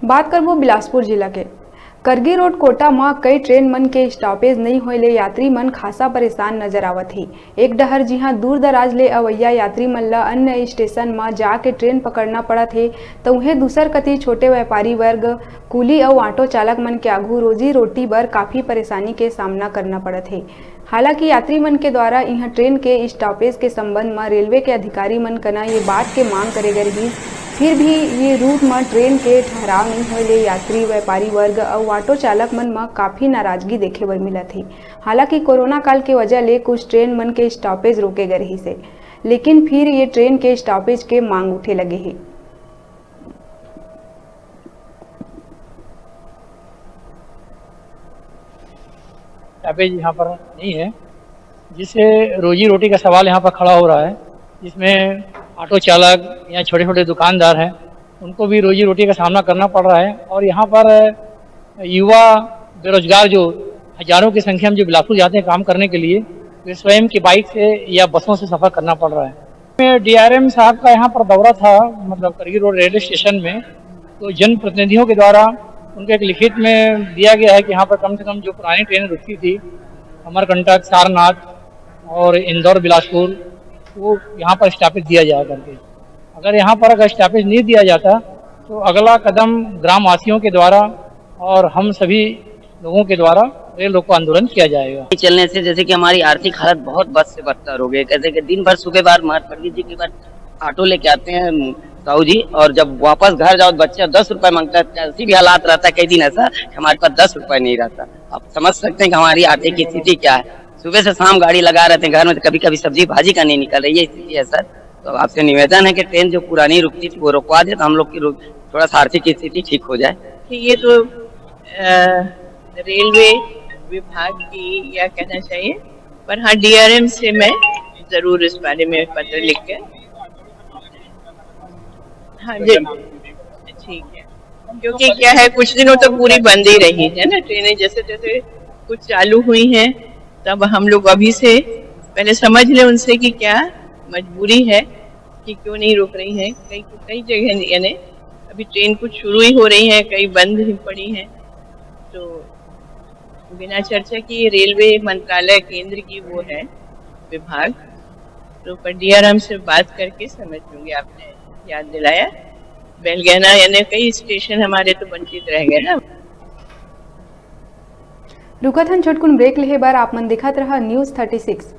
बात करबो बिलासपुर जिला के करगी रोड कोटा में कई ट्रेन मन के स्टॉपेज नहीं होले यात्री मन खासा परेशान नजर आवत ही। एक डहर जिहां दूर दराज ले अवैया यात्री मन ला अन्य स्टेशन में जाके ट्रेन पकड़ना पड़त है, तो उन्हें दूसर कति छोटे व्यापारी वर्ग, कुली और ऑटो चालक मन के आगू रोजी रोटी बर काफ़ी परेशानी के सामना करना पड़त है। हालांकि यात्री मन के द्वारा यहाँ ट्रेन के स्टॉपेज के संबंध में रेलवे के अधिकारी मन कना ये बात के मांग करे गए रही, फिर भी ये रूट में ट्रेन के ठहराव नहीं होले यात्री व्यापारी वर्ग और ऑटो चालक मन में काफ़ी नाराजगी देखे बर मिलत है। हालांकि कोरोना काल के वजह ले कुछ ट्रेन मन के स्टॉपेज रोके गए रही से, लेकिन फिर ये ट्रेन के स्टॉपेज के मांग उठे लगे है। स्टॉपेज यहाँ पर नहीं है, जिससे रोजी रोटी का सवाल यहाँ पर खड़ा हो रहा है, जिसमें ऑटो चालक या छोटे छोटे दुकानदार हैं, उनको भी रोजी रोटी का सामना करना पड़ रहा है। और यहाँ पर युवा बेरोजगार जो हजारों की संख्या में जो बिलासपुर जाते हैं काम करने के लिए, वे स्वयं की बाइक से या बसों से सफ़र करना पड़ रहा है। डीआरएम साहब का यहाँ पर दौरा था, मतलब करगी रोड रेलवे स्टेशन में, तो जनप्रतिनिधियों के द्वारा उनके एक लिखित में दिया गया है कि यहाँ पर कम से कम जो पुरानी ट्रेनें रुकती थी, अमरकंटक, सारनाथ और इंदौर बिलासपुर, वो यहाँ पर स्टॉपेज दिया जाए करके। अगर यहाँ पर अगर स्टॉपेज नहीं दिया जाता तो अगला कदम ग्रामवासियों के द्वारा और हम सभी लोगों के द्वारा रेल रोको आंदोलन किया जाएगा। चलने से जैसे कि हमारी आर्थिक हालत बहुत बद से बदतर हो गई। कैसे कि दिन भर सुबह बार पंडित जी के बाद ऑटो लेके आते हैं साहू जी, और जब वापस घर जाओ बच्चा 10 रुपए मांगता है। ऐसी भी हालात रहता है, कई दिन ऐसा हमारे पास 10 रुपए नहीं रहता। आप समझ सकते हैं कि हमारी आर्थिक स्थिति क्या है। सुबह से शाम गाड़ी लगा रहते हैं घर में, तो कभी कभी सब्जी भाजी का नहीं निकल रही है, स्थिति है सर। तो आपसे निवेदन है कि ट्रेन जो पुरानी रुकती थी वो रुकवा दे, तो हम लोग की थोड़ा सा आर्थिक स्थिति ठीक हो जाए। ये तो रेलवे विभाग की या कहना चाहिए, पर हाँ डीआरएम से मैं जरूर इस बारे में पत्र लिख के, हाँ जी ठीक है, क्योंकि क्या है कुछ दिनों तक पूरी बंद ही रही है ना ट्रेनें। जैसे जैसे कुछ चालू हुई हैं, तब हम लोग अभी से पहले समझ लें उनसे कि क्या मजबूरी है कि क्यों नहीं रुक रही हैं। कई जगह यानी अभी ट्रेन कुछ शुरू ही हो रही है, कई बंद ही पड़ी हैं। तो बिना चर्चा की रेलवे मंत्रालय केंद्र की वो है विभाग, तो पर डीआरएम से बात करके समझ लूंगी। आपने याद दिलाया, बेलगैना यानी कई स्टेशन हमारे तो वंचित रह गए ना। रुकत हन छोटकुन ब्रेक लेहे बार आप मन दिखत रहा न्यूज़ 36।